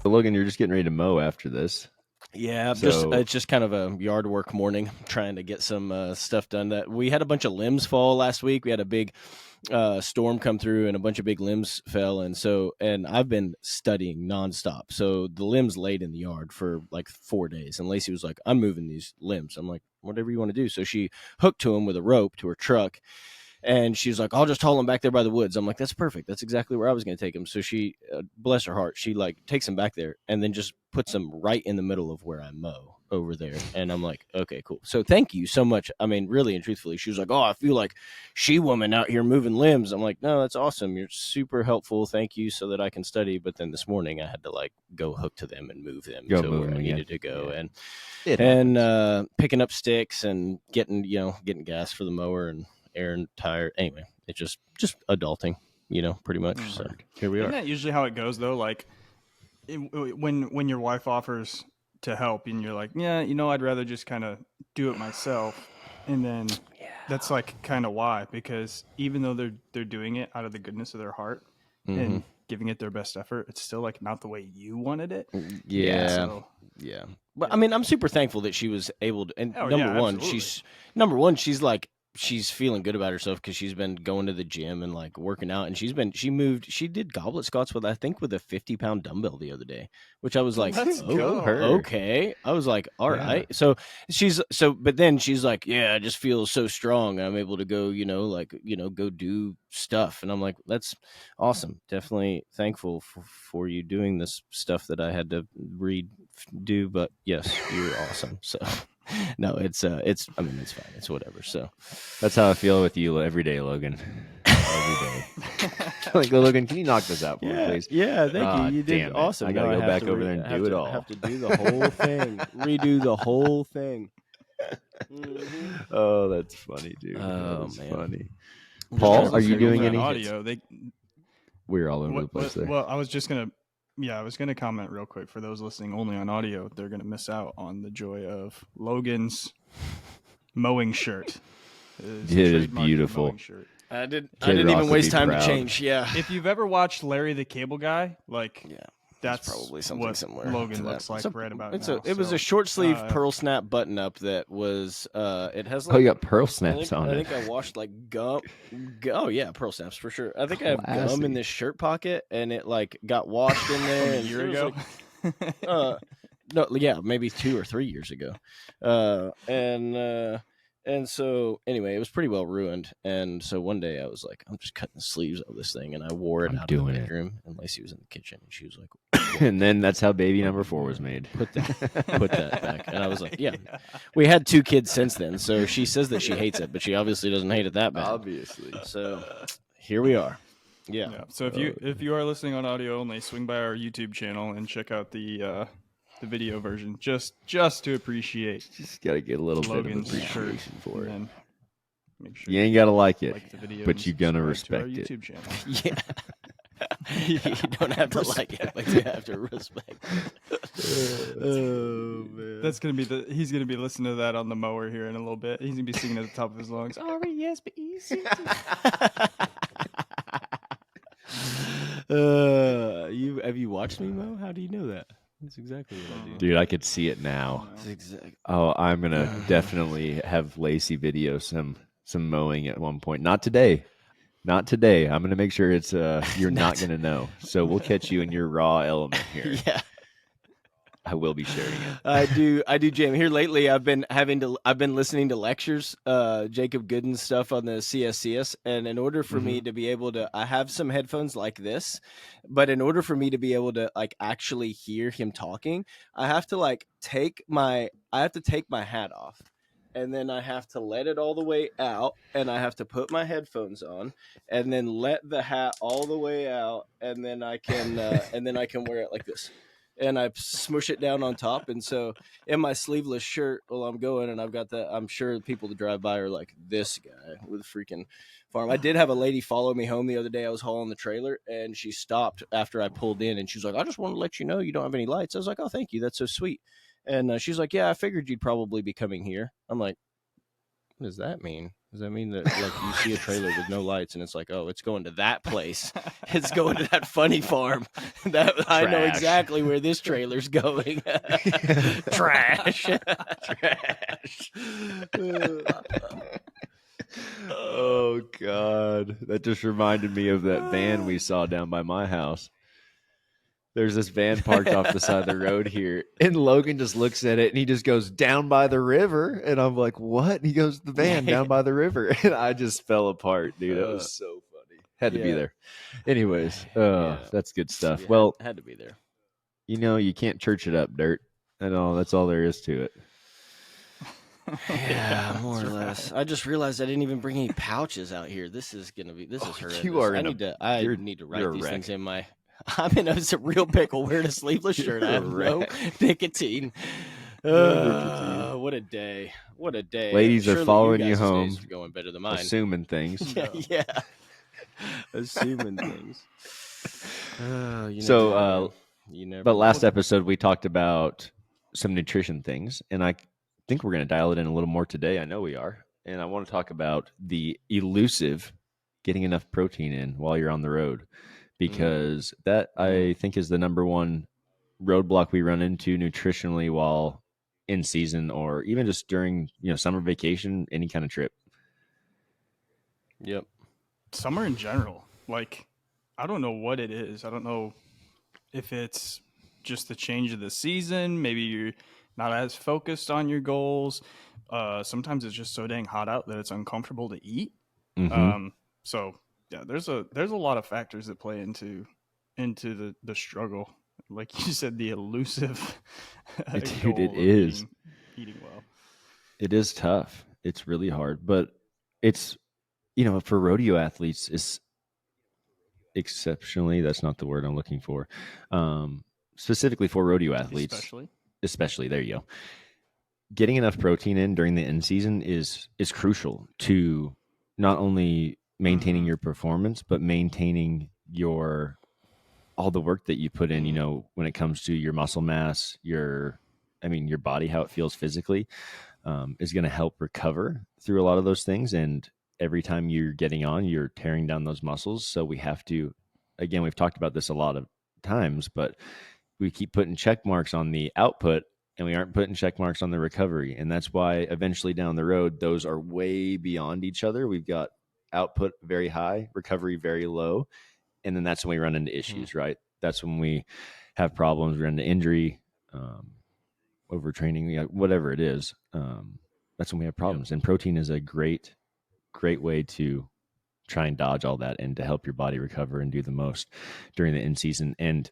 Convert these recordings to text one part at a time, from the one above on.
Logan, you're just getting ready to mow after this. Yeah, So- it's just kind of a yard work morning, trying to get some stuff done. That we had a bunch of limbs fall last week. We had a big storm come through, and a bunch of big limbs fell. And I've been studying nonstop. So the limbs laid in the yard for like 4 days. And Lacey was like, "I'm moving these limbs." I'm like, "Whatever you want to do." So she hooked to them with a rope to her truck. And she's like, "I'll just haul him back there by the woods." I'm like, "That's perfect. That's exactly where I was going to take him." So she, bless her heart, she like takes him back there and then just puts him right in the middle of where I mow over there. And I'm like, "Okay, cool." So thank you so much. I mean, really and truthfully, she was like, "Oh, I feel like she woman out here moving limbs." I'm like, "No, that's awesome. You're super helpful. Thank you, so that I can study." But then this morning I had to like go hook to them and move them to where I needed to go. Yeah. And picking up sticks and getting gas for the mower and air and tire. Anyway, it's just adulting, pretty much. So here we are. Isn't that usually how it goes, though? Like, when your wife offers to help, and you're like, "Yeah, I'd rather just kind of do it myself," and then that's like kind of why, because even though they're doing it out of the goodness of their heart and giving it their best effort, it's still like not the way you wanted it. Yeah. But I mean, I'm super thankful that she was able to. And number one, she's feeling good about herself because she's been going to the gym and like working out, and she did goblet squats with a 50-pound dumbbell the other day, which I was like, okay. I was like, all right. So but then she's like, "Yeah, I just feel so strong. I'm able to go, go do stuff." And I'm like, "That's awesome. Definitely thankful for you doing this stuff that I had to do. But yes, you're awesome." So no, it's fine. It's whatever. So that's how I feel with you every day, Logan. Every day. Like, Logan, can you knock this out for me, please? Yeah, thank you. You did awesome. I gotta go back over there and do it all. I have to do the whole thing. Redo the whole thing. Oh, that's funny, dude. Oh, that's man. funny. Paul, are you doing any audio? We're all over the place there. Well, I was gonna comment real quick. For those listening only on audio, they're gonna miss out on the joy of Logan's mowing shirt. It is beautiful. Shirt. I didn't even waste time to change. Yeah. If you've ever watched Larry the Cable Guy, that's probably something what similar. Logan looks like right about now. It was a short sleeve pearl snap button up that was. It has. You got pearl snaps on it. I think I washed like gum. Oh yeah, pearl snaps for sure. I think I have gum in this shirt pocket, and it like got washed in there a year ago. No, yeah, maybe 2 or 3 years ago, and so anyway, it was pretty well ruined. And so one day I was like, I'm just cutting the sleeves of this thing, and I wore it out of the bedroom. And Lacey was in the kitchen, and she was like, and then that's how baby number 4 was made. Put that back. And I was like, yeah. We had 2 kids since then, so she says that she hates it, but she obviously doesn't hate it that bad. Obviously. So here we are. Yeah. So if you are listening on audio only, swing by our YouTube channel and check out the video version, just to appreciate. Just gotta get a little Logan's bit of appreciation for it. Make sure you ain't gotta like it, the video, but you're gonna respect it. YouTube channel. Yeah. You don't have to like it, but you have to respect it. Oh man. That's gonna be he's gonna be listening to that on the mower here in a little bit. He's gonna be singing at the top of his lungs. R-E-S-P-E-C-T. Have you watched me mow? How do you know that? That's exactly what I do. Dude, I could see it now. Oh, I'm gonna definitely have Lacey video some mowing at one point. Not today. I'm gonna make sure it's you're not gonna know. So we'll catch you in your raw element here. Yeah. I will be sharing it. I do, Jamie. Here lately, I've been listening to lectures, Jacob Gooden's stuff on the CSCS, and in order for me to be able to, I have some headphones like this, but in order for me to be able to like actually hear him talking, I have to take my hat off, and then I have to let it all the way out, and I have to put my headphones on, and then let the hat all the way out, and then I can wear it like this. And I smush it down on top. And so in my sleeveless shirt while I'm going, and I've got that, I'm sure people that drive by are like, this guy with a freaking farm. I did have a lady follow me home the other day. I was hauling the trailer, and she stopped after I pulled in, and she was like, "I just want to let you know you don't have any lights." I was like, "Oh, thank you. That's so sweet." And she's like, "Yeah, I figured you'd probably be coming here." I'm like, "What does that mean?" Does that mean that like you see a trailer with no lights and it's like, oh, it's going to that place? It's going to that funny farm. That I know Trash. exactly where this trailer's going. Trash. Trash. Oh God, that just reminded me of that van we saw down by my house. There's this van parked off the side of the road here, and Logan just looks at it and he just goes, down by the river, and I'm like, what? And he goes, the van down by the river, and I just fell apart, dude. It was so funny. Had to be there. Anyways, that's good stuff. Yeah, well, had to be there. You know, you can't church it up, Dirt. That's all there is to it. Yeah, more or less. I just realized I didn't even bring any pouches out here. This is horrendous. You are I need to write these things in my. I'm in a real pickle wearing a sleeveless shirt. I have no nicotine. What a day! What a day! Ladies are following you home, days are going better than mine. assuming things. yeah, assuming things. But last episode we talked about some nutrition things, and I think we're going to dial it in a little more today. I know we are, and I want to talk about the elusive getting enough protein in while you're on the road, because that I think is the number one roadblock we run into nutritionally while in season, or even just during summer vacation, any kind of trip. Yep. Summer in general, like, I don't know what it is. I don't know if it's just the change of the season. Maybe you're not as focused on your goals. Sometimes it's just so dang hot out that it's uncomfortable to eat. So yeah, there's a lot of factors that play into the struggle. Like you said, the elusive dude, it is eating well. It is tough. It's really hard, but it's for rodeo athletes, it's exceptionally, that's not the word I'm looking for. Specifically for rodeo athletes, especially there you go. Getting enough protein in during the in season is crucial to not only maintaining your performance, but maintaining all the work that you put in, when it comes to your muscle mass, your body, how it feels physically, is going to help recover through a lot of those things. And every time you're getting on, you're tearing down those muscles. So we have to, again, we've talked about this a lot of times, but we keep putting check marks on the output and we aren't putting check marks on the recovery. And that's why eventually down the road, those are way beyond each other. We've got output very high, recovery very low. And then that's when we run into issues, right? That's when we have problems, we run into injury, overtraining, whatever it is. That's when we have problems. And protein is a great way to try and dodge all that and to help your body recover and do the most during the in season. And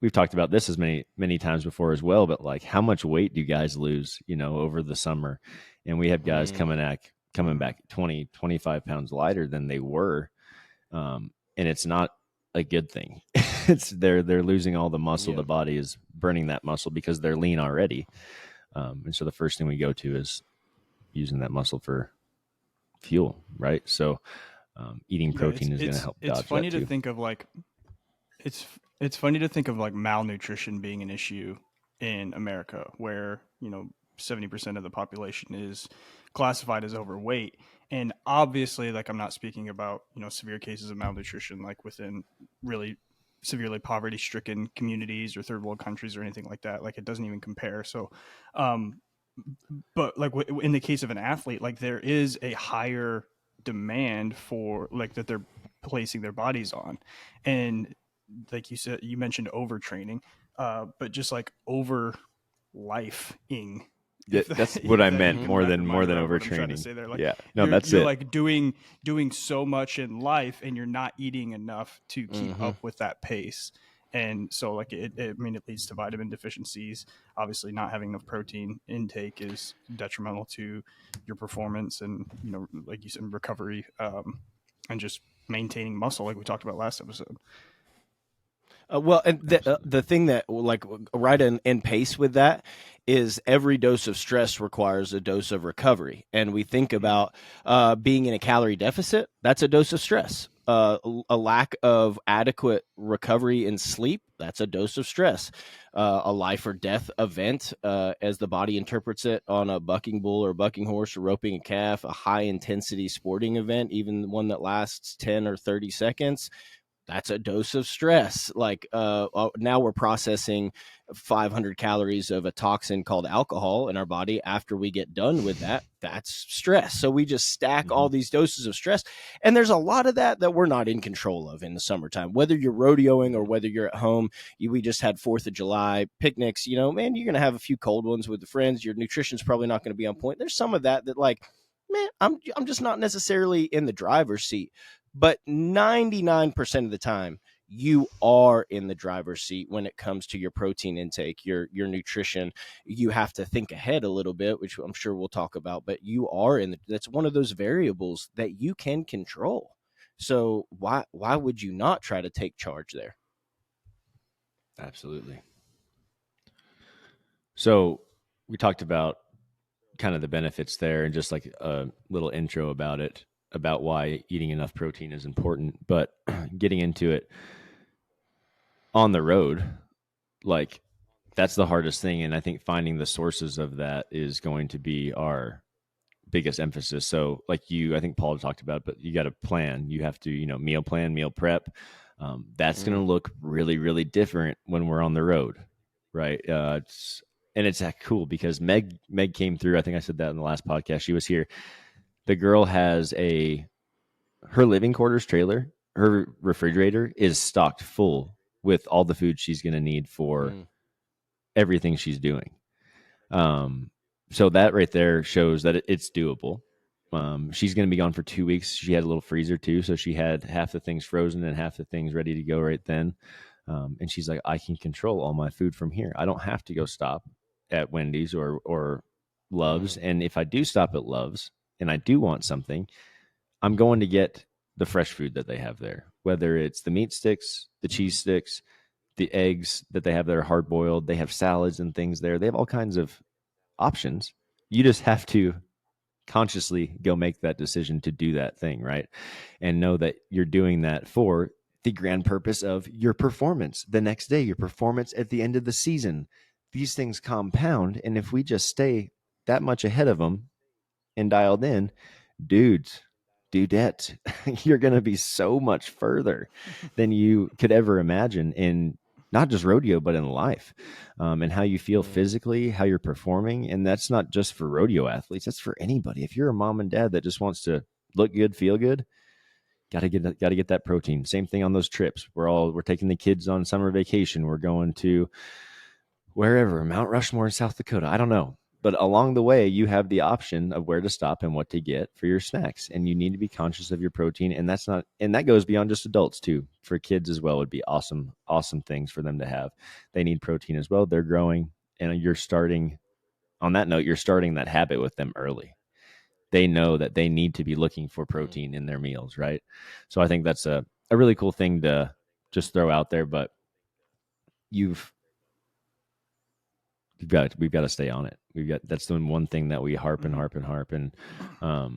we've talked about this as many times before as well, but like, how much weight do guys lose, over the summer? And we have guys coming back 20, 25 pounds lighter than they were. And it's not a good thing. They're losing all the muscle. The body is burning that muscle because they're lean already. And so the first thing we go to is using that muscle for fuel, right? So eating protein is going to help. It's funny to think of like it's funny to think of like malnutrition being an issue in America, where 70% of the population is classified as overweight. And obviously, like, I'm not speaking about severe cases of malnutrition like within really severely poverty stricken communities or third world countries or anything like that. Like, it doesn't even compare. So but like in the case of an athlete, like, there is a higher demand for like that they're placing their bodies on. And like you said, you mentioned overtraining, but just like over lifing. That's what I meant, more than overtraining. Like, yeah, no, that's it. You're like doing so much in life, and you're not eating enough to keep up with that pace. And so, like, it leads to vitamin deficiencies. Obviously, not having enough protein intake is detrimental to your performance, and like you said, recovery, and just maintaining muscle, like we talked about last episode. Well, and the thing that like right in pace with that is every dose of stress requires a dose of recovery. And we think about being in a calorie deficit. That's a dose of stress. A lack of adequate recovery and sleep, that's a dose of stress. A life or death event, as the body interprets it, on a bucking bull or bucking horse or roping a calf, a high intensity sporting event, even one that lasts 10 or 30 seconds, that's a dose of stress. Like now we're processing 500 calories of a toxin called alcohol in our body after we get done with that. That's stress. So we just stack all these doses of stress. And there's a lot of that we're not in control of in the summertime, whether you're rodeoing or whether you're at home. We just had 4th of July picnics, man, you're going to have a few cold ones with the friends. Your nutrition's probably not going to be on point. There's some of that like, man, I'm just not necessarily in the driver's seat. But 99% of the time, you are in the driver's seat when it comes to your protein intake, your nutrition. You have to think ahead a little bit, which I'm sure we'll talk about, but you are that's one of those variables that you can control. So why would you not try to take charge there? Absolutely. So we talked about kind of the benefits there and just like a little intro about it, about why eating enough protein is important. But getting into it on the road, like that's the hardest thing. And I think finding the sources of that is going to be our biggest emphasis. So like I think Paul talked about, but you got to plan. You have to, meal plan, meal prep. That's going to look really, really different when we're on the road, right? It's cool because Meg came through. I think I said that in the last podcast. She was here. The girl has her living quarters trailer. Her refrigerator is stocked full with all the food she's going to need for everything she's doing. So that right there shows that it's doable. She's going to be gone for 2 weeks. She had a little freezer too. So she had half the things frozen and half the things ready to go right then. And she's like, I can control all my food from here. I don't have to go stop at Wendy's or Love's. And if I do stop at Love's and I do want something, I'm going to get the fresh food that they have there, whether it's the meat sticks, the cheese sticks, the eggs that they have that are hard boiled. They have salads and things there. They have all kinds of options. You just have to consciously go make that decision to do that thing, right? And know that you're doing that for the grand purpose of your performance the next day, your performance at the end of the season. These things compound. And if we just stay that much ahead of them and dialed in, dudette, you're going to be so much further than you could ever imagine in not just rodeo, but in life, and how you feel physically, how you're performing. And that's not just for rodeo athletes. That's for anybody. If you're a mom and dad that just wants to look good, feel good, got to get that protein. Same thing on those trips. We're taking the kids on summer vacation. We're going to wherever, Mount Rushmore in South Dakota. I don't know. But along the way, you have the option of where to stop and what to get for your snacks. And you need to be conscious of your protein. And that goes beyond just adults too. For kids as well, would be awesome things for them to have. They need protein as well. They're growing. And you're starting that habit with them early. They know that they need to be looking for protein in their meals, right? So I think that's a really cool thing to just throw out there. But we've got to stay on it. That's the one thing that we harp. And I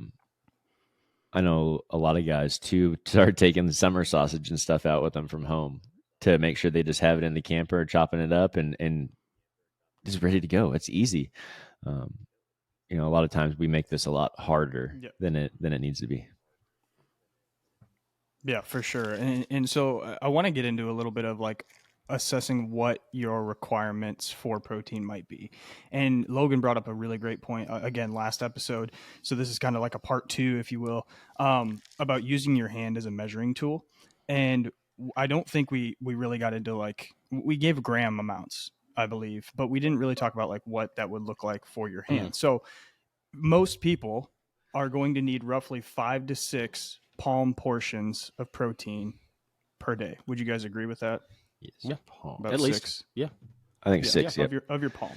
know a lot of guys too start taking the summer sausage and stuff out with them from home to make sure they just have it in the camper, chopping it up and just ready to go. It's easy. A lot of times we make this a lot harder than it needs to be. Yeah, for sure. And so I want to get into a little bit of like assessing what your requirements for protein might be. And Logan brought up a really great point again last episode. So this is kind of like a part 2, if you will, about using your hand as a measuring tool. And I don't think we really got into like, we gave gram amounts, I believe, but we didn't really talk about like what that would look like for your hand. So most people are going to need roughly 5 to 6 palm portions of protein per day. Would you guys agree with that? Yes. Yeah. About At 6. least. Yeah. I think 6. Yeah, of your palm.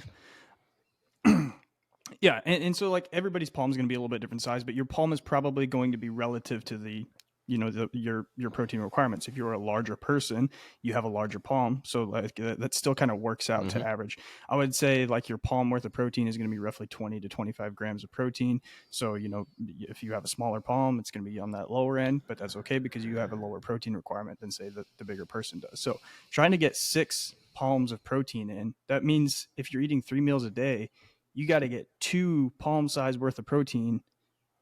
Yeah, and so like everybody's palm is going to be a little bit different size, but your palm is probably going to be relative to the your protein requirements. If you're a larger person, you have a larger palm, so like that still kind of works out to average. I would say like your palm worth of protein is going to be roughly 20 to 25 grams of protein. So if you have a smaller palm, it's going to be on that lower end, but that's okay because you have a lower protein requirement than say the bigger person does. So trying to get 6 palms of protein in, that means if you're eating 3 meals a day, you got to get 2 palm size worth of protein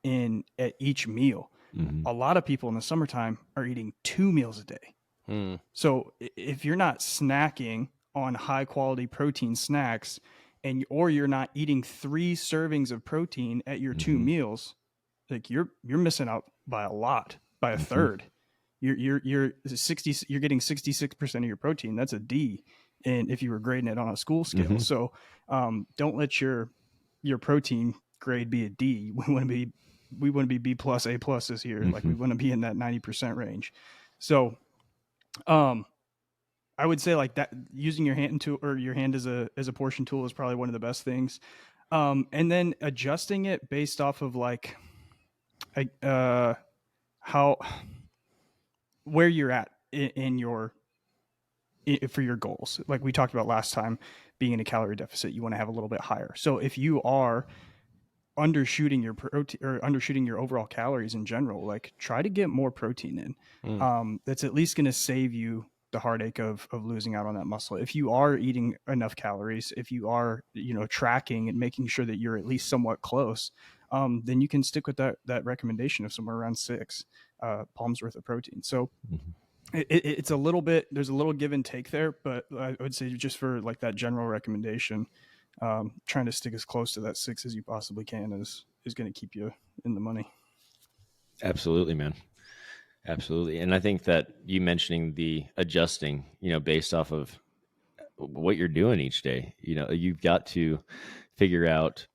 in at each meal. A lot of people in the summertime are eating 2 meals a day. So if you're not snacking on high quality protein snacks or you're not eating 3 servings of protein at your 2 meals, like you're missing out by a lot, by a third. You're getting 66% of your protein. That's a D. And if you were grading it on a school scale. So don't let your protein grade be a D. We want to be B plus, A plus this year. Like we want to be in that 90% range. So I would say like that, using your hand as a portion tool is probably one of the best things. And then adjusting it based off of like where you're at for your goals. Like we talked about last time, being in a calorie deficit, you want to have a little bit higher. So if you are undershooting your protein or undershooting your overall calories in general, like try to get more protein in. That's at least going to save you the heartache of losing out on that muscle. If you are eating enough calories, if you are, tracking and making sure that you're at least somewhat close, then you can stick with that recommendation of somewhere around 6 palms worth of protein. So it's a little bit, there's a little give and take there, but I would say just for like that general recommendation, trying to stick as close to that 6 as you possibly can is going to keep you in the money. Absolutely, man. Absolutely. And I think that you mentioning the adjusting, based off of what you're doing each day, you've got to figure out,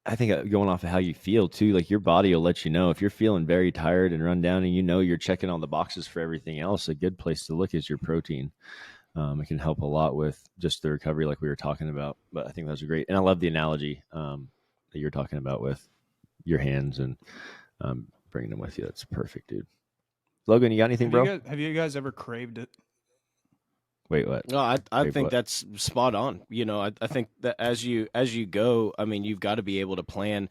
I think going off of how you feel too, like your body will let you know if you're feeling very tired and run down and you're checking all the boxes for everything else. A good place to look is your protein. It can help a lot with just the recovery like we were talking about, but I think those are great. And I love the analogy that you're talking about with your hands and bringing them with you. That's perfect, dude. Logan, you got anything, bro? Have you guys ever craved it? Wait, what? No, I think that's spot on. I think that as you go, I mean, you've got to be able to plan.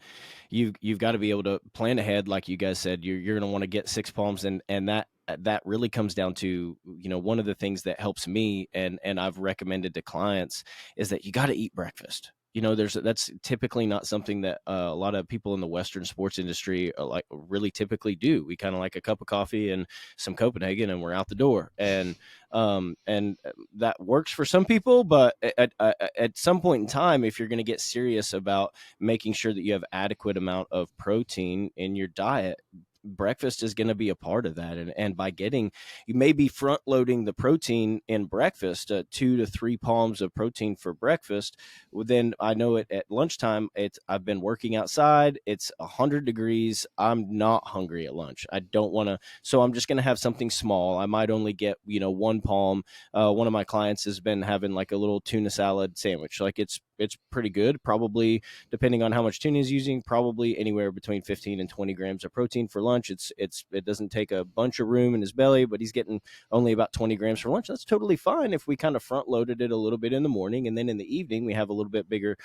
You've got to be able to plan ahead, like you guys said. You're going to want to get 6 palms, and that really comes down to, one of the things that helps me and I've recommended to clients is that you got to eat breakfast. That's typically not something that a lot of people in the Western sports industry like really typically do. We kind of like a cup of coffee and some Copenhagen and we're out the door. And that works for some people, but at some point in time, if you're going to get serious about making sure that you have adequate amount of protein in your diet, breakfast is going to be a part of that. And by you may be front loading the protein in breakfast, 2 to 3 palms of protein for breakfast. Then I know at lunchtime, I've been working outside. It's 100 degrees. I'm not hungry at lunch. I don't want to. So I'm just going to have something small. I might only get, 1 palm. One of my clients has been having like a little tuna salad sandwich. Like it's pretty good. Probably, depending on how much tuna he's using, probably anywhere between 15 and 20 grams of protein for lunch. It doesn't take a bunch of room in his belly, but he's getting only about 20 grams for lunch. That's totally fine if we kind of front loaded it a little bit in the morning, and then in the evening we have a little bit bigger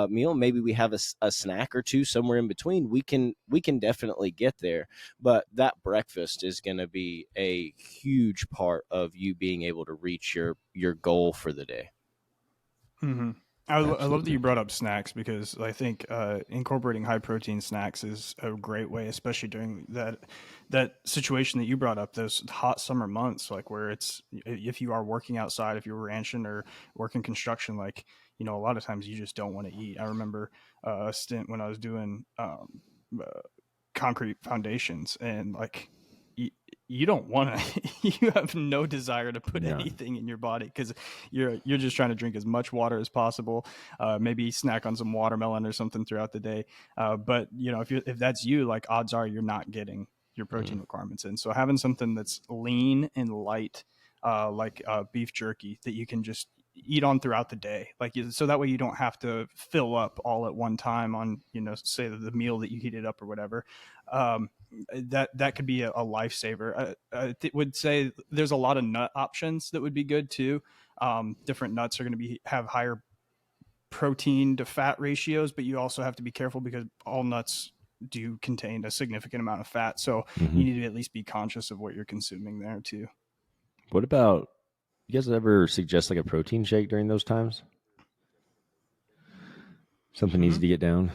meal. Maybe we have a snack or 2 somewhere in between. We can definitely get there, but that breakfast is going to be a huge part of you being able to reach your goal for the day. Mm-hmm. I love that you brought up snacks, because I think incorporating high protein snacks is a great way, especially during that situation that you brought up, those hot summer months, like where if you are working outside, if you're ranching or working construction, like, a lot of times you just don't want to eat. I remember a stint when I was doing concrete foundations, and like, you don't want to, you have no desire to put anything in your body, because you're just trying to drink as much water as possible, maybe snack on some watermelon or something throughout the day. But if that's you, like, odds are you're not getting your protein requirements in. So having something that's lean and light, like beef jerky, that you can just eat on throughout the day, like, so that way you don't have to fill up all at one time on, say the meal that you heated up or whatever. that could be a lifesaver. I would say there's a lot of nut options that would be good too. Different nuts are going to have higher protein to fat ratios, but you also have to be careful because all nuts do contain a significant amount of fat. So you need to at least be conscious of what you're consuming there too. What about, you guys ever suggest like a protein shake during those times? Something needs to get down.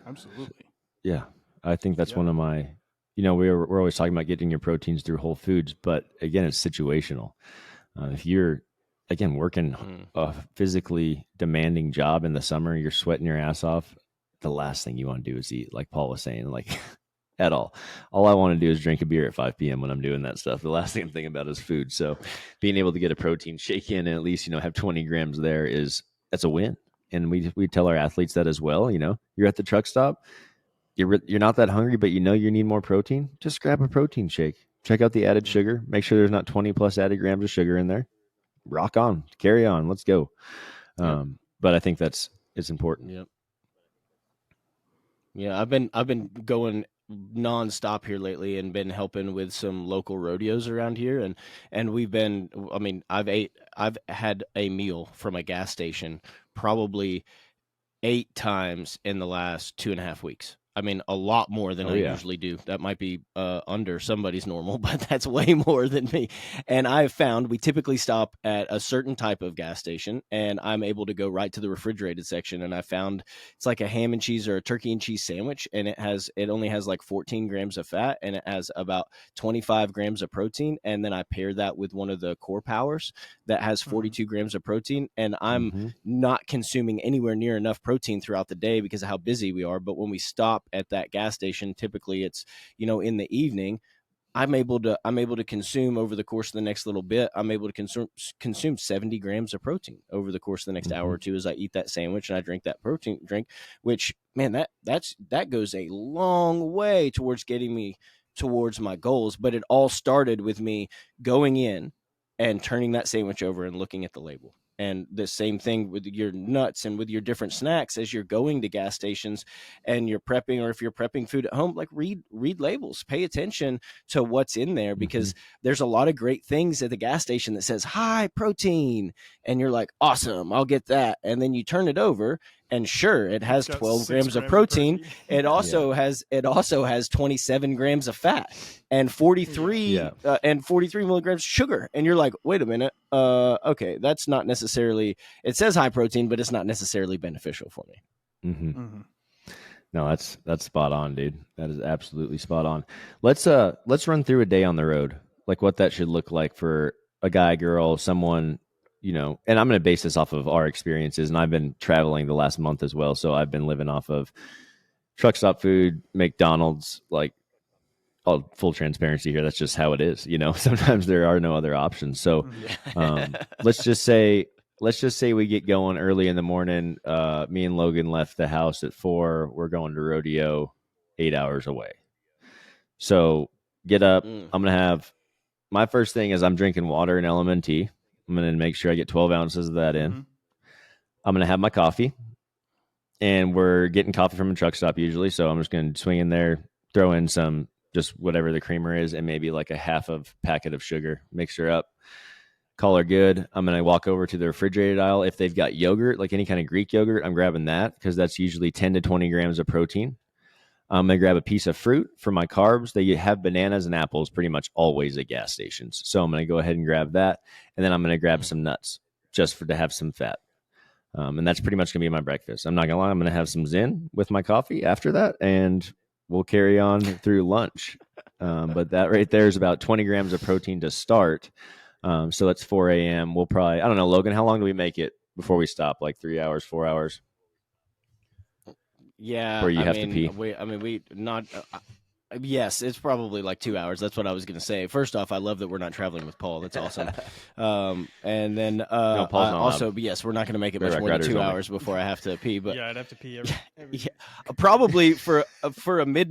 Absolutely. Yeah. I think that's one of my, we're always talking about getting your proteins through Whole Foods, but again, it's situational. If you're, again, working a physically demanding job in the summer, you're sweating your ass off, the last thing you want to do is eat, like Paul was saying, like at all. All I want to do is drink a beer at 5 p.m. when I'm doing that stuff. The last thing I'm thinking about is food. So being able to get a protein shake in and at least, have 20 grams there that's a win. And we tell our athletes that as well. You're at the truck stop, you're not that hungry, but you need more protein. Just grab a protein shake. Check out the added sugar. Make sure there's not 20 plus added grams of sugar in there. Rock on, carry on, let's go. But I think it's important. Yep. Yeah, I've been going nonstop here lately and been helping with some local rodeos around here, and we've been. I mean, I've had a meal from a gas station probably 8 times in the last 2.5 weeks. I mean, a lot more than I usually do. That might be under somebody's normal, but that's way more than me. And I've found we typically stop at a certain type of gas station, and I'm able to go right to the refrigerated section. And I found it's like a ham and cheese or a turkey and cheese sandwich, and it only has like 14 grams of fat, and it has about 25 grams of protein. And then I pair that with one of the Core Powers that has 42 grams of protein, and I'm not consuming anywhere near enough protein throughout the day because of how busy we are. But when we stop at that gas station, typically it's in the evening, I'm able to consume over the course of the next little bit, I'm able to consume 70 grams of protein over the course of the next hour or two as I eat that sandwich and I drink that protein drink, which, man, that goes a long way towards getting me towards my goals. But it all started with me going in and turning that sandwich over and looking at the label. And the same thing with your nuts and with your different snacks as you're going to gas stations and you're prepping, or if you're prepping food at home, like read labels, pay attention to what's in there, because there's a lot of great things at the gas station that says high protein, and you're like, awesome, I'll get that. And then you turn it over, and sure, it has 12 grams of protein. It also has 27 grams of fat and 43 milligrams of sugar. And you're like, wait a minute. Okay, that's not necessarily, it says high protein, but it's not necessarily beneficial for me. No, that's spot on, dude. That is absolutely spot on. Let's run through a day on the road, like what that should look like for a guy, girl, someone, and I'm going to base this off of our experiences, and I've been traveling the last month as well. So I've been living off of truck stop food, McDonald's, like, all full transparency here. That's just how it is. Sometimes there are no other options. So let's just say we get going early in the morning. Me and Logan left the house at 4. We're going to Rodeo 8 hours away. So get up. I'm going to have, my first thing is I'm drinking water and LMNT. I'm going to make sure I get 12 ounces of that in. I'm going to have my coffee, and we're getting coffee from a truck stop usually. So I'm just going to swing in there, throw in some, just whatever the creamer is, and maybe like a half of packet of sugar, mix her up, call her good. I'm going to walk over to the refrigerated aisle. If they've got yogurt, like any kind of Greek yogurt, I'm grabbing that because that's usually 10 to 20 grams of protein. I'm going to grab a piece of fruit for my carbs. They have bananas and apples pretty much always at gas stations. So I'm going to go ahead and grab that. And then I'm going to grab some nuts just to have some fat. And that's pretty much going to be my breakfast. I'm not going to lie. I'm going to have some Zen with my coffee after that, and we'll carry on through lunch. But that right there is about 20 grams of protein to start. So that's 4 a.m. We'll probably, I don't know, Logan, how long do we make it before we stop? Like 3 hours, 4 hours? Yeah, Where you have to pee? Yes, it's probably like 2 hours. That's what I was going to say. First off, I love that we're not traveling with Paul. That's awesome. And then no, Paul's not also, allowed. yes, we're not going to make it much more than 2 hours before I have to pee. But yeah, I'd have to pee every Probably for a mid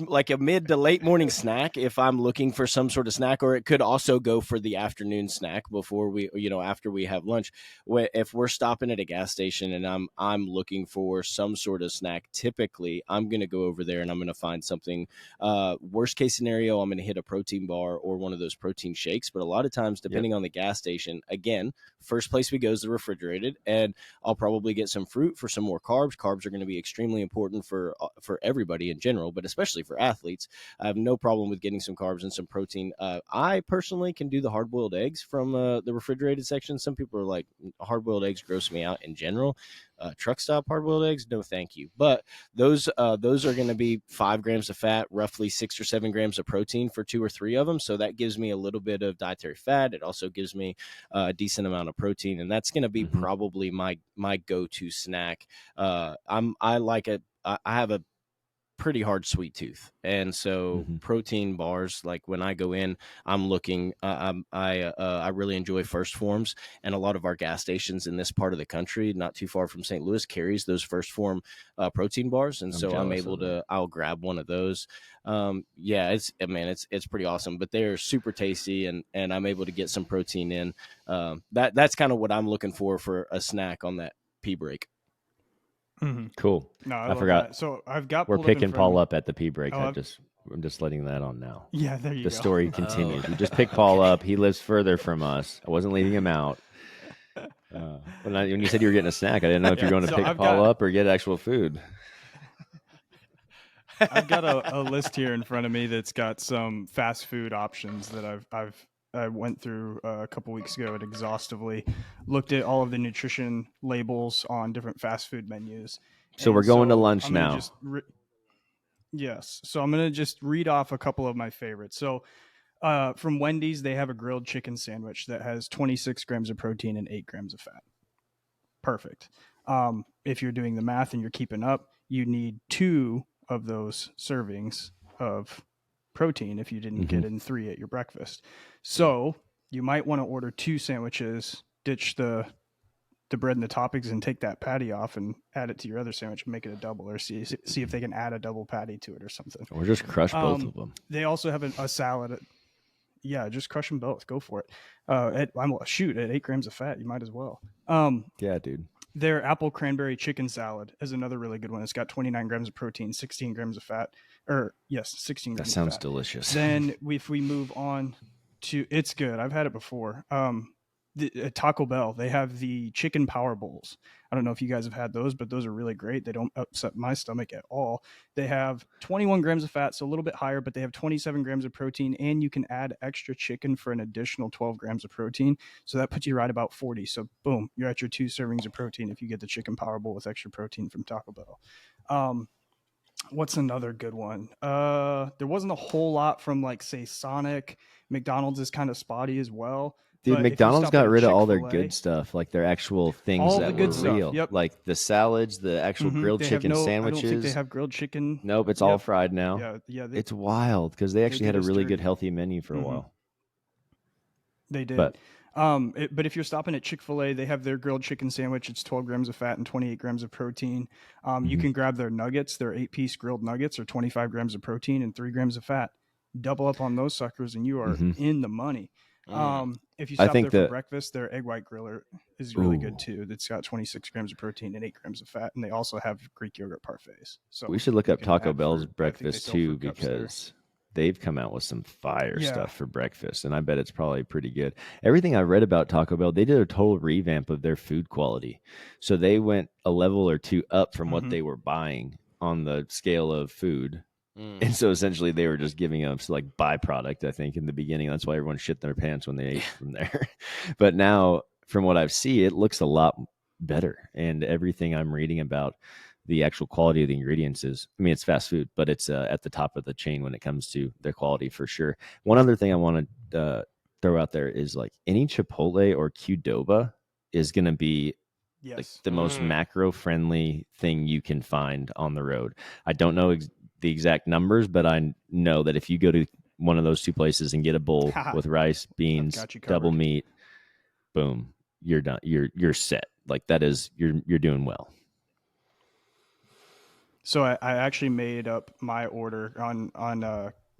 to late morning snack, if I'm looking for some sort of snack, or it could also go for the afternoon snack before we, after we have lunch. If we're stopping at a gas station and I'm looking for some sort of snack, typically I'm going to go over there and I'm going to find something. Worst case scenario, I'm going to hit a protein bar or one of those protein shakes. But a lot of times, depending on the gas station, again, first place we go is the refrigerated, and I'll probably get some fruit for some more carbs. Carbs are going to be extremely important for everybody in general, but especially for athletes. I have no problem with getting some carbs and some protein. I personally can do the hard-boiled eggs from the refrigerated section. Some people are like, hard-boiled eggs gross me out in general. Truck stop hard-boiled eggs, no thank you. But those are going to be 5 grams of fat, roughly 6 or 7 grams of protein for 2 or 3 of them. So that gives me a little bit of dietary fat. It also gives me a decent amount of protein, and that's going to be probably my go-to snack. I have a pretty hard sweet tooth, and so protein bars, like when I go in, I'm looking. I really enjoy First Forms, and a lot of our gas stations in this part of the country, not too far from St. Louis, carries those First Form protein bars, and so I'm able to. I'll grab one of those. It's pretty awesome, but they're super tasty, and I'm able to get some protein in. That's kind of what I'm looking for a snack on that pee break. Cool. No, I forgot. That. So I've got. We're picking Paul up at the pee break. I'm just letting that on now. Yeah, there you go. The story continues. We just picked Paul up. He lives further from us. I wasn't leaving him out. When you said you were getting a snack, I didn't know if you're going to pick Paul up or get actual food. I've got a list here in front of me that's got some fast food options that I went through a couple weeks ago and exhaustively looked at all of the nutrition labels on different fast food menus. So we're going to lunch now. Yes. So I'm going to just read off a couple of my favorites. So from Wendy's, they have a grilled chicken sandwich that has 26 grams of protein and 8 grams of fat. Perfect. If you're doing the math and you're keeping up, you need 2 of those servings of protein if you didn't get in 3 at your breakfast. So you might want to order 2 sandwiches, ditch the bread and the toppings, and take that patty off and add it to your other sandwich and make it a double, or see if they can add a double patty to it or something. Or just crush both of them. They also have a salad. Yeah, just crush them both. Go for it. At 8 grams of fat, you might as well. Yeah, dude. Their apple cranberry chicken salad is another really good one. It's got 29 grams of protein, 16 grams of fat. 16 grams. That sounds of fat. Delicious. Then if we move on to, it's good. I've had it before. At Taco Bell, they have the chicken power bowls. I don't know if you guys have had those, but those are really great. They don't upset my stomach at all. They have 21 grams of fat, so a little bit higher, but they have 27 grams of protein, and you can add extra chicken for an additional 12 grams of protein. So that puts you right about 40. So boom, you're at your 2 servings of protein if you get the chicken power bowl with extra protein from Taco Bell. What's another good one? There wasn't a whole lot from, like, say, Sonic. McDonald's is kind of spotty as well. Dude, McDonald's got rid of all their good stuff, like their actual things that were real. Yep. Like the salads, the actual grilled chicken sandwiches. I don't think they have grilled chicken. Nope, it's all fried now. Yeah. It's wild because they actually had a really good healthy menu for a while. They did. But if you're stopping at Chick-fil-A, they have their grilled chicken sandwich. It's 12 grams of fat and 28 grams of protein. You can grab their nuggets. Their 8-piece grilled nuggets are 25 grams of protein and 3 grams of fat. Double up on those suckers and you are in the money. If you stop there for breakfast, their egg white griller is really good too. It's got 26 grams of protein and 8 grams of fat, and they also have Greek yogurt parfaits. So we should look up Taco Bell's breakfast too, because they've come out with some fire stuff for breakfast, and I bet it's probably pretty good. Everything I read about Taco Bell, they did a total revamp of their food quality. So they went a level or 2 up from what they were buying on the scale of food. And so essentially they were just giving us like byproduct, I think, in the beginning. That's why everyone shit their pants when they ate from there. But now, from what I've seen, it looks a lot better. And everything I'm reading about the actual quality of the ingredients is, I mean, it's fast food, but it's at the top of the chain when it comes to their quality for sure. One other thing I want to throw out there is, like, any Chipotle or Qdoba is going to be like the most macro-friendly thing you can find on the road. I don't know the exact numbers, but I know that if you go to one of those 2 places and get a bowl with rice, beans, double meat, boom, you're done. You're set. Like, that is, you're doing well. So I actually made up my order on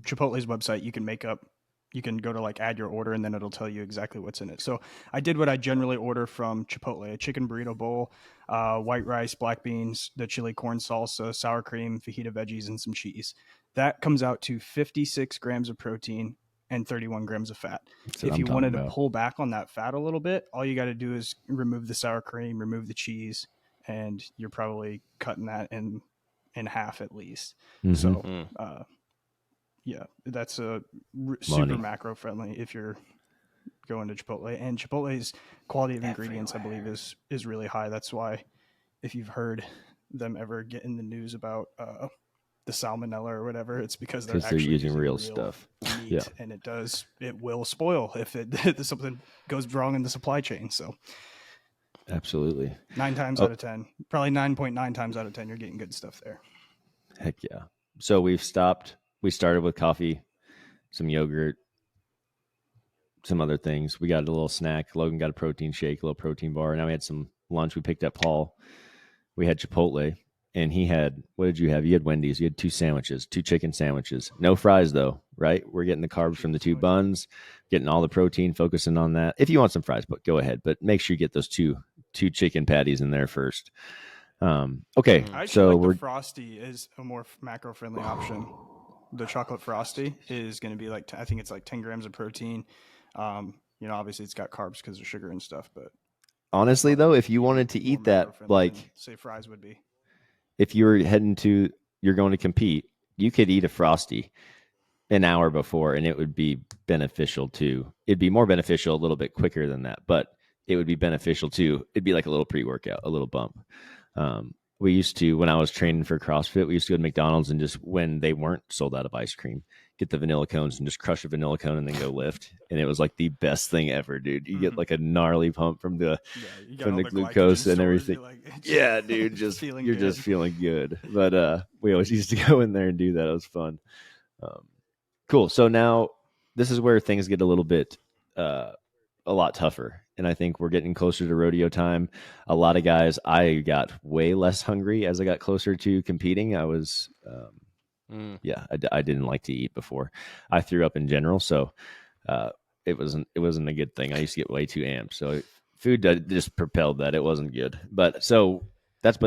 Chipotle's website. You can go to like add your order and then it'll tell you exactly what's in it. So I did what I generally order from Chipotle: a chicken burrito bowl, white rice, black beans, the chili corn salsa, sour cream, fajita veggies, and some cheese. That comes out to 56 grams of protein and 31 grams of fat. If you wanted to pull back on that fat a little bit, all you got to do is remove the sour cream, remove the cheese, and you're probably cutting that in half at least. So yeah, that's a super macro friendly if you're going to Chipotle. And Chipotle's quality of ingredients, I believe, is really high. That's why if you've heard them ever get in the news about the salmonella or whatever, it's because they're actually using real stuff meat, and it will spoil if something goes wrong in the supply chain. So absolutely, 9 times out of 10, probably 9.9 times out of 10, you're getting good stuff there. Heck yeah. So we started with coffee, some yogurt, some other things. We got a little snack. Logan got a protein shake, a little protein bar. Now we had some lunch. We picked up Paul. We had Chipotle, and he had, what did you have? You had Wendy's. You had 2 sandwiches, 2 chicken sandwiches. No fries though, right? We're getting the carbs from the 2 buns, getting all the protein, focusing on that. If you want some fries, but go ahead. But make sure you get those two chicken patties in there first. Okay, I so like the Frosty is a more macro friendly option. The chocolate Frosty is going to be like, I think it's like 10 grams of protein. Obviously it's got carbs because of sugar and stuff, but honestly though, if you wanted to eat that, like say fries would be, if you're going to compete, you could eat a Frosty an hour before and it would be beneficial too. It'd be more beneficial a little bit quicker than that, but it would be beneficial too. It'd be like a little pre-workout, a little bump. We used to, when I was training for CrossFit, we used to go to McDonald's and just, when they weren't sold out of ice cream, get the vanilla cones and just crush a vanilla cone and then go lift. And it was like the best thing ever, dude. You get like a gnarly pump from the glucose and everything. Yeah, dude, just just feeling good. But we always used to go in there and do that. It was fun. Cool. So now this is where things get a little bit a lot tougher. And I think we're getting closer to rodeo time. A lot of guys, I got way less hungry as I got closer to competing. I was, I didn't like to eat before. I threw up in general. So it wasn't a good thing. I used to get way too amped. So food just propelled that. It wasn't good. But so that's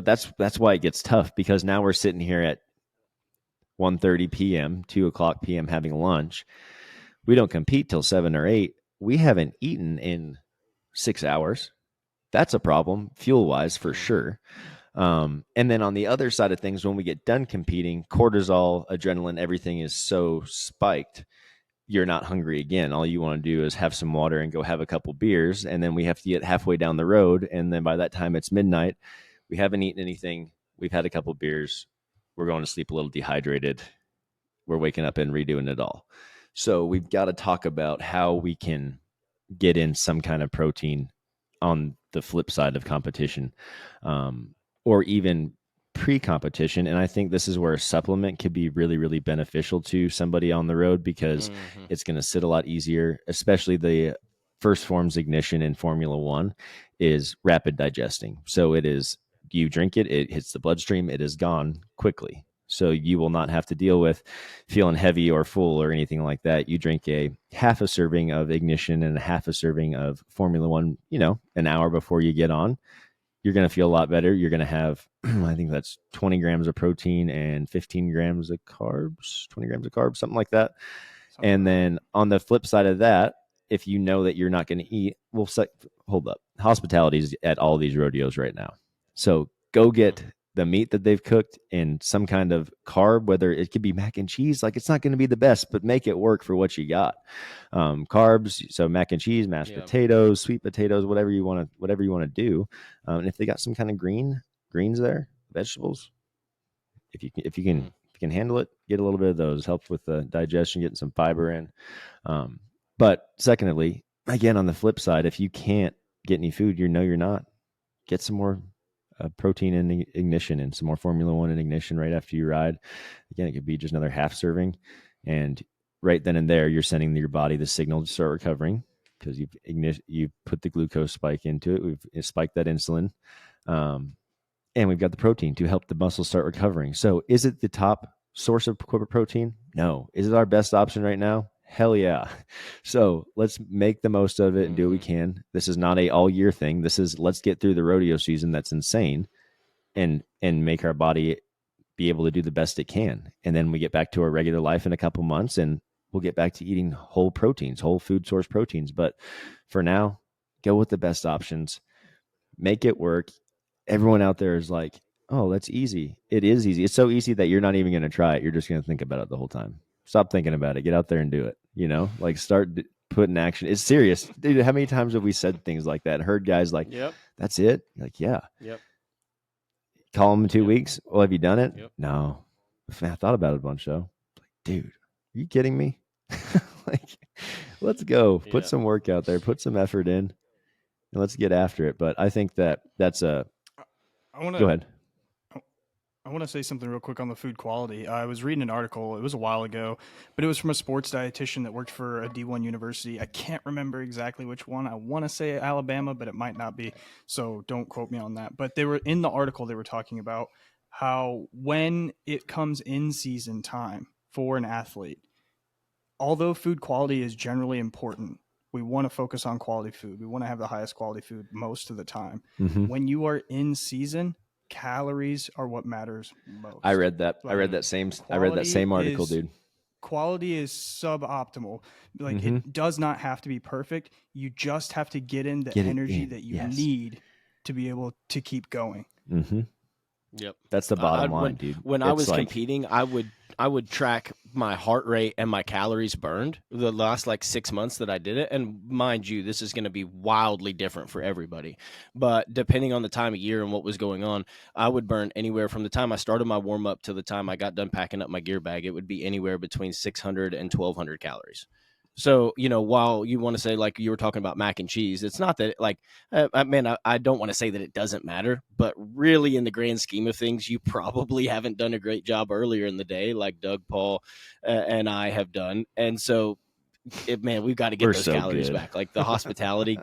why it gets tough, because now we're sitting here at 1:30 p.m., 2 o'clock p.m. having lunch. We don't compete till 7 or 8. We haven't eaten in 6 hours. That's a problem, fuel-wise, for sure. And then on the other side of things, when we get done competing, cortisol, adrenaline, everything is so spiked, you're not hungry again. All you want to do is have some water and go have a couple beers, and then we have to get halfway down the road, and then by that time it's midnight. We haven't eaten anything. We've had a couple beers. We're going to sleep a little dehydrated. We're waking up and redoing it all. So we've got to talk about how we can get in some kind of protein on the flip side of competition, or even pre-competition. And I think this is where a supplement could be really, really beneficial to somebody on the road, because it's going to sit a lot easier, especially the first forms ignition in Formula One is rapid digesting. So it is, you drink it, it hits the bloodstream, it is gone quickly. So you will not have to deal with feeling heavy or full or anything like that. You drink a half a serving of ignition and a half a serving of Formula One, an hour before you get on. You're going to feel a lot better. You're going to have, I think that's 20 grams of protein and 15 grams of carbs, 20 grams of carbs, something like that. And then on the flip side of that, if you know that you're not going to eat, hold up. Hospitality is at all these rodeos right now. So go get the meat that they've cooked in some kind of carb, whether it could be mac and cheese. Like, it's not going to be the best, but make it work for what you got. Carbs, so mac and cheese, mashed potatoes, sweet potatoes, whatever you want to do. And if they got some kind of greens there, vegetables, if you can handle it, get a little bit of those. Help with the digestion, getting some fiber in. But secondly, again, on the flip side, if you can't get any food, you're not, get some more protein and ignition and some more Formula One and ignition right after you ride. Again, it could be just another half serving. And right then and there, you're sending your body the signal to start recovering, because you've put the glucose spike into it. We've spiked that insulin. and we've got the protein to help the muscles start recovering. So is it the top source of corporate protein? No. Is it our best option right now? Hell yeah. So let's make the most of it and do what we can. This is not a all year thing. This is let's get through the rodeo season. That's insane. And make our body be able to do the best it can. And then we get back to our regular life in a couple months and we'll get back to eating whole proteins, whole food source proteins. But for now, go with the best options. Make it work. Everyone out there is like, oh, that's easy. It is easy. It's so easy that you're not even going to try it. You're just going to think about it the whole time. Stop thinking about it. Get out there and do it. Like start putting action. It's serious. Dude, how many times have we said things like that? Heard guys like, Yep. That's it? You're like, yeah. Yep. Call them in 2 weeks. Well, have you done it? Yep. No. Man, I thought about it a bunch, though. Like, dude, are you kidding me? Like, let's go. Put some work out there. Put some effort in. And let's get after it. But I think that's a... Go ahead. I want to say something real quick on the food quality. I was reading an article, it was a while ago, but it was from a sports dietitian that worked for a D1 university. I can't remember exactly which one. I want to say Alabama, but it might not be. So don't quote me on that. But they were in the article, they were talking about how when it comes in season time for an athlete, although food quality is generally important, we want to focus on quality food. We want to have the highest quality food most of the time. Mm-hmm. When you are in season, calories are what matters most. I read that. I read that same article, dude. Quality is suboptimal. Like it does not have to be perfect. You just have to get in the energy that you need to be able to keep going. Mm-hmm. Yep. That's the bottom line, dude. When I was competing, I would track my heart rate and my calories burned the last 6 months that I did it. And mind you, this is going to be wildly different for everybody. But depending on the time of year and what was going on, I would burn anywhere from the time I started my warm up to the time I got done packing up my gear bag. It would be anywhere between 600 and 1,200 calories. So, while you want to say, like you were talking about mac and cheese, it's not that I don't want to say that it doesn't matter, but really in the grand scheme of things, you probably haven't done a great job earlier in the day, like Doug, Paul, and I have done. And so, we've got to get those calories back. Like the hospitality,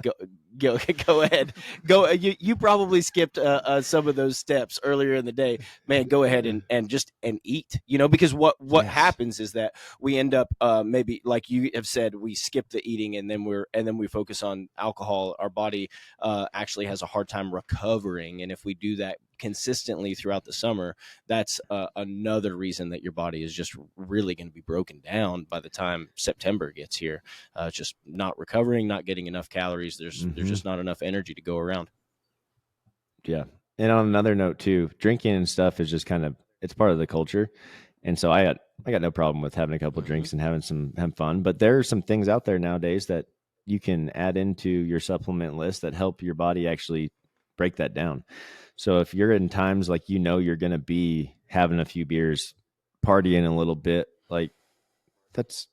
go ahead. Go. You probably skipped some of those steps earlier in the day, man. Go ahead and just eat, because what happens is that we end up maybe like you have said, we skip the eating and then we focus on alcohol. Our body actually has a hard time recovering. And if we do that consistently throughout the summer, that's another reason that your body is just really going to be broken down by the time September gets here. Just not recovering, not getting enough calories. There's just not enough energy to go around. Yeah. And on another note too, drinking and stuff is just it's part of the culture. And so I got no problem with having a couple of drinks and having fun, but there are some things out there nowadays that you can add into your supplement list that help your body actually break that down. So if you're in times like you're going to be having a few beers, partying a little bit, like that's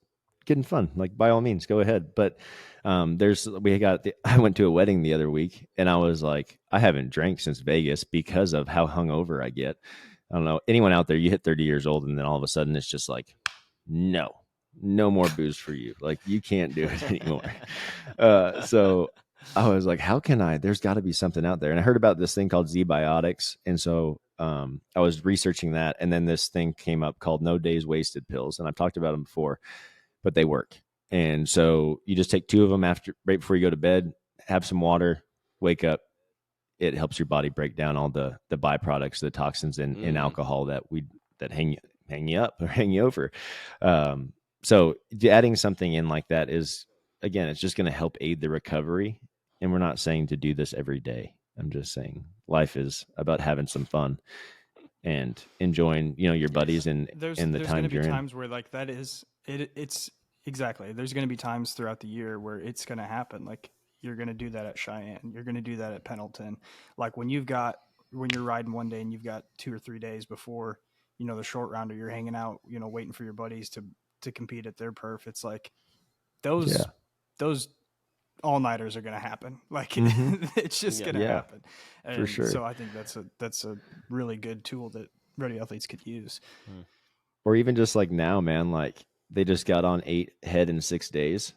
getting fun. Like by all means, go ahead. But I went to a wedding the other week and I was like, I haven't drank since Vegas because of how hungover I get. I don't know. Anyone out there, you hit 30 years old and then all of a sudden it's just like, no more booze for you. Like you can't do it anymore. So I was like, there's got to be something out there. And I heard about this thing called Z-Biotics. And so I was researching that. And then this thing came up called No Days Wasted pills. And I've talked about them before, but they work. And so you just take 2 of them right before you go to bed, have some water, wake up. It helps your body break down all the byproducts, the toxins in alcohol that hang you up or hang you over. So adding something in like that is, again, it's just going to help aid the recovery. And we're not saying to do this every day. I'm just saying life is about having some fun and enjoying, your buddies and the time you're in. There's going to be times where that is it. It's exactly. There's going to be times throughout the year where it's going to happen. Like you're going to do that at Cheyenne. You're going to do that at Pendleton. Like when you're riding one day and you've got 2 or 3 days before, the short rounder, you're hanging out, waiting for your buddies to compete at their perf. It's like those all-nighters are going to happen. Like it's just going to happen. And for sure. So I think that's a really good tool that rodeo athletes could use. Or even just like now, man, like they just got on 8 head in 6 days.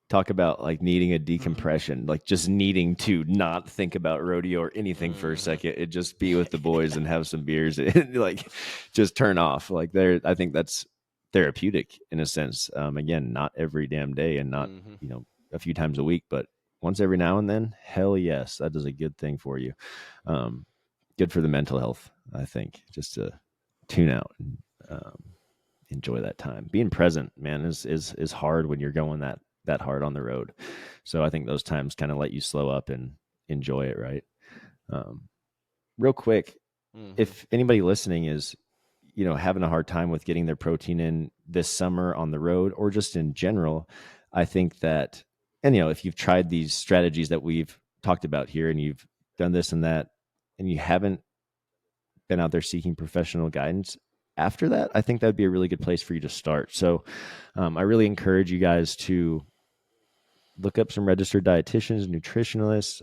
talk about like needing a decompression, like just needing to not think about rodeo or anything for a second, and just be with the boys and have some beers and like just turn off. Like I think that's therapeutic in a sense. Again, not every damn day and not, a few times a week, but once every now and then, hell yes, that is a good thing for you. Good for the mental health, I think, just to tune out and enjoy that time. Being present, man, is hard when you're going that hard on the road. So I think those times kind of let you slow up and enjoy it, right? Real quick, if anybody listening is, having a hard time with getting their protein in this summer on the road or just in general, I think that, and if you've tried these strategies that we've talked about here and you've done this and that, and you haven't been out there seeking professional guidance after that, I think that'd be a really good place for you to start. So I really encourage you guys to look up some registered dietitians, nutritionists.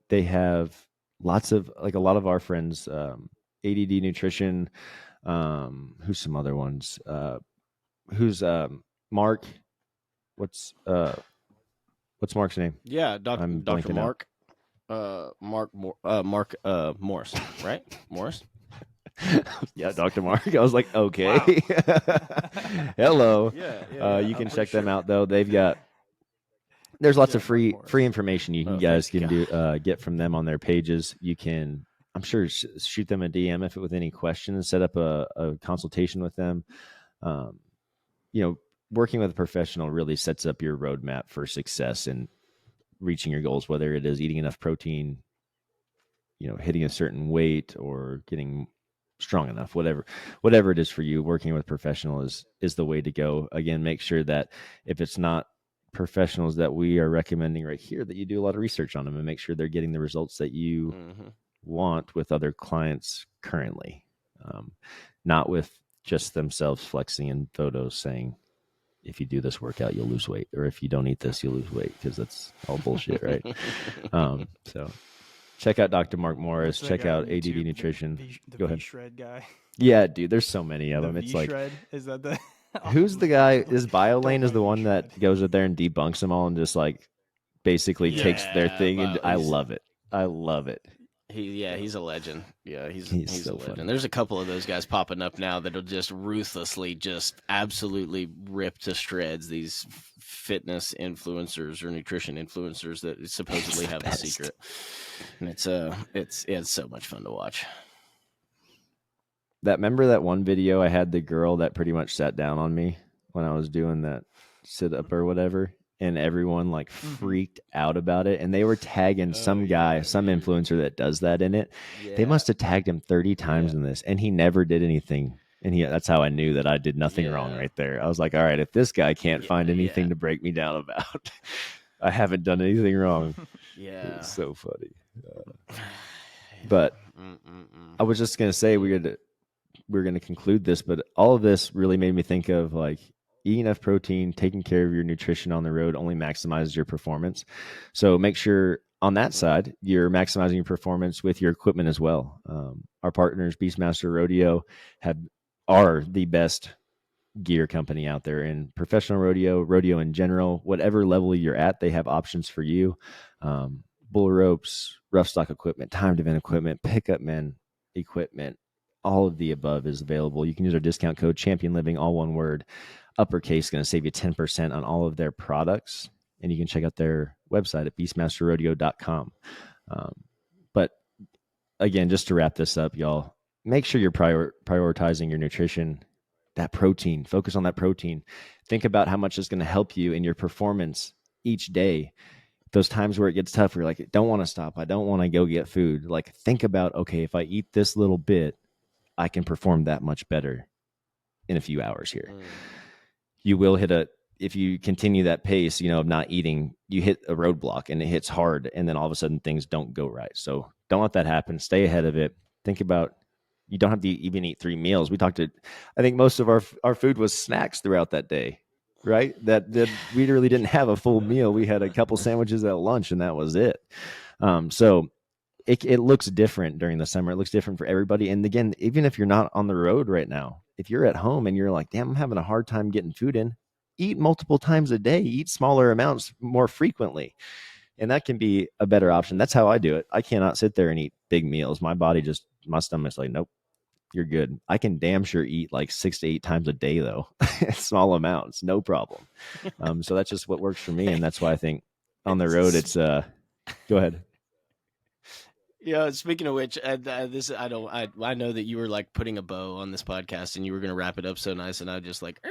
They have lots of, like a lot of our friends, ADD Nutrition. Who's some other ones? Who's Mark? What's Mark's name? Yeah, Dr. Mark. Mark Morris, right? Morris. Yeah, Dr. Mark. I was like, okay. Wow. Hello. Yeah. You can check them out though. They've got. There's lots of free information you guys can get from them on their pages. You can, I'm sure, shoot them a DM if with any questions. Set up a consultation with them. Working with a professional really sets up your roadmap for success and reaching your goals, whether it is eating enough protein, hitting a certain weight, or getting strong enough, whatever it is for you. Working with professional is the way to go. Again, make sure that if it's not professionals that we are recommending right here, that you do a lot of research on them and make sure they're getting the results that you want with other clients currently, not with just themselves flexing in photos saying, if you do this workout, you'll lose weight, or if you don't eat this, you'll lose weight, because that's all bullshit, right? So check out Dr. Mark Morris. Check out ADD Nutrition. The Go ahead. V-Shred guy. Yeah, dude, there's so many of them. It's like, is that the... Who's the guy? Is BioLane is the one that goes up there and debunks them all and just like basically takes their thing. And I love it. I love it. He's a legend. Yeah, he's so a legend. funny. There's a couple of those guys popping up now that'll just ruthlessly, just absolutely rip to shreds these fitness influencers or nutrition influencers that supposedly have a secret. And it's so much fun to watch. Remember that one video I had, the girl that pretty much sat down on me when I was doing that sit up or whatever, and everyone like freaked out about it, and they were tagging some influencer that does that in it. They must have tagged him 30 times in this, and he never did anything. And that's how I knew that I did nothing wrong right there. I was like, all right, if this guy can't find anything to break me down about, I haven't done anything wrong. Yeah. It's so funny. But I was just going to say, we're going to conclude this, but all of this really made me think of like eating enough protein, taking care of your nutrition on the road only maximizes your performance. So make sure on that side, you're maximizing your performance with your equipment as well. Our partners, Beastmaster, Rodeo, are the best gear company out there in professional rodeo in general. Whatever level you're at, they have options for you. Bull ropes, rough stock equipment, timed event equipment, pickup men equipment, all of the above is available. You can use our discount code CHAMPIONLIVING, all one word, uppercase, going to save you 10% on all of their products. And you can check out their website at beastmasterrodeo.com. But again, just to wrap this up, y'all, make sure you're prioritizing your nutrition, that protein. Focus on that protein. Think about how much it's going to help you in your performance each day. Those times where it gets tough, where you're like, I don't want to stop. I don't want to go get food. Like, think about, okay, if I eat this little bit, I can perform that much better in a few hours here. You will if you continue that pace, of not eating, you hit a roadblock and it hits hard, and then all of a sudden things don't go right. So don't let that happen. Stay ahead of it. Think about, you don't have to even eat 3 meals. I think most of our food was snacks throughout that day, right? That we really didn't have a full meal. We had a couple sandwiches at lunch and that was it. So it looks different during the summer. It looks different for everybody. And again, even if you're not on the road right now, if you're at home and you're like, damn, I'm having a hard time getting food in, eat multiple times a day, eat smaller amounts more frequently. And that can be a better option. That's how I do it. I cannot sit there and eat big meals. My stomach's like, nope, you're good. I can damn sure eat like 6 to 8 times a day though. Small amounts, no problem. So that's just what works for me. And that's why I think on the road, it's, go ahead. Yeah. Speaking of which, I know that you were like putting a bow on this podcast and you were going to wrap it up so nice. And I just like,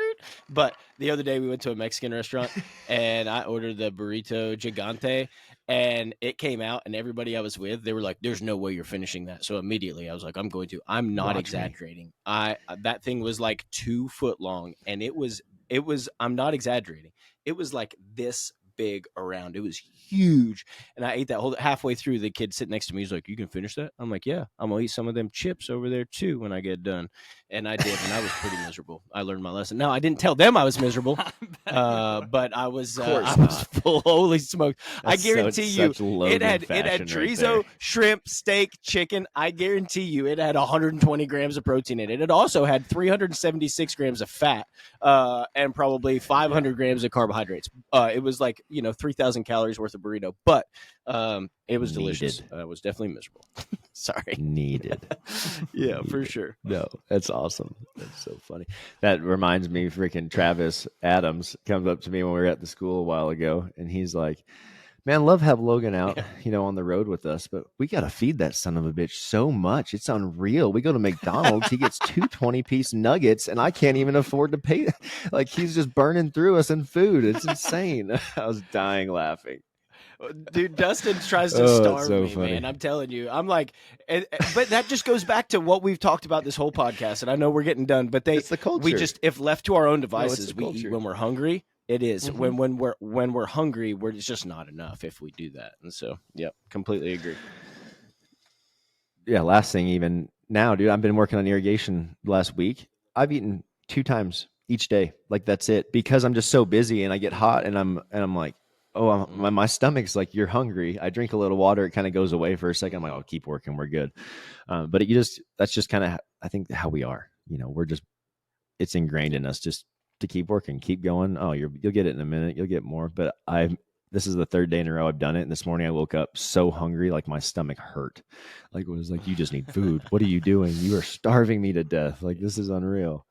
but the other day we went to a Mexican restaurant and I ordered the burrito gigante and it came out and everybody I was with, they were like, there's no way you're finishing that. So immediately I was like, I'm not exaggerating. That thing was like 2 foot long and it was, I'm not exaggerating. It was like this big around. It was huge. And I ate that whole halfway through. The kid sitting next to me, he's like, you can finish that? I'm like, yeah, I'm gonna eat some of them chips over there too when I get done. And I did, and I was pretty miserable. I learned my lesson. No, I didn't tell them I was miserable, but I was full. Holy smoke! I guarantee you, it had chorizo, shrimp, steak, chicken. I guarantee you, it had 120 grams of protein in it. It also had 376 grams of fat, and probably 500 grams of carbohydrates. It was like 3,000 calories worth of burrito, but it was delicious. I was definitely miserable. Sorry. Needed. Yeah, for sure. No, that's awesome. That's so funny. That reminds me, freaking Travis Adams comes up to me when we were at the school a while ago, and he's like, man, love have Logan out, on the road with us, but we got to feed that son of a bitch so much. It's unreal. We go to McDonald's, he gets 2 20-piece nuggets, and I can't even afford to pay. Like, he's just burning through us in food. It's insane. I was dying laughing. Dude, Dustin tries to starve me, funny. Man. I'm telling you. I'm like, but that just goes back to what we've talked about this whole podcast, and I know we're getting done, but it's the culture. We just, if left to our own devices, we eat when we're hungry. It is. When we're hungry, it's just not enough if we do that. And so, yeah, completely agree. Yeah, last thing, even now, dude, I've been working on irrigation last week. I've eaten 2 times each day. Like, that's it, because I'm just so busy and I get hot and I'm like, oh, my stomach's like, you're hungry. I drink a little water. It kind of goes away for a second. I'm like, I'll keep working. We're good. But that's just kind of, I think, how we are. It's ingrained in us just to keep working, keep going. Oh, you'll get it in a minute. You'll get more. But this is the 3rd day in a row I've done it. And this morning I woke up so hungry, like my stomach hurt. Like, it was like, you just need food. What are you doing? You are starving me to death. Like, this is unreal.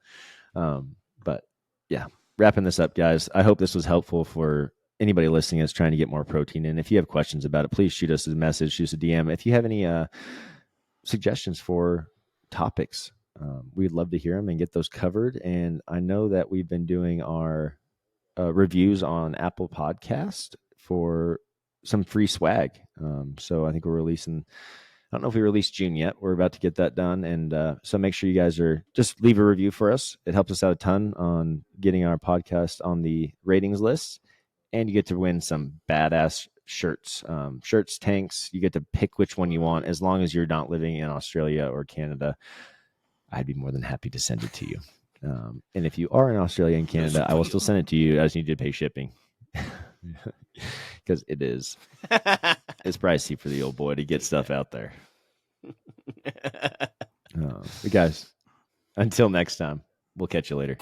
But yeah, wrapping this up, guys. I hope this was helpful for anybody listening that's trying to get more protein in. If you have questions about it, please shoot us a message, shoot us a DM. If you have any suggestions for topics, we'd love to hear them and get those covered. And I know that we've been doing our reviews on Apple Podcast for some free swag. So I think we're releasing, I don't know if we released June yet. We're about to get that done. And so make sure you guys just leave a review for us. It helps us out a ton on getting our podcast on the ratings list. And you get to win some badass shirts, tanks. You get to pick which one you want, as long as you're not living in Australia or Canada. I'd be more than happy to send it to you. And if you are in Australia and Canada, I will still send it to you. I just need you to pay shipping, because it's pricey for the old boy to get stuff out there. But guys, until next time, we'll catch you later.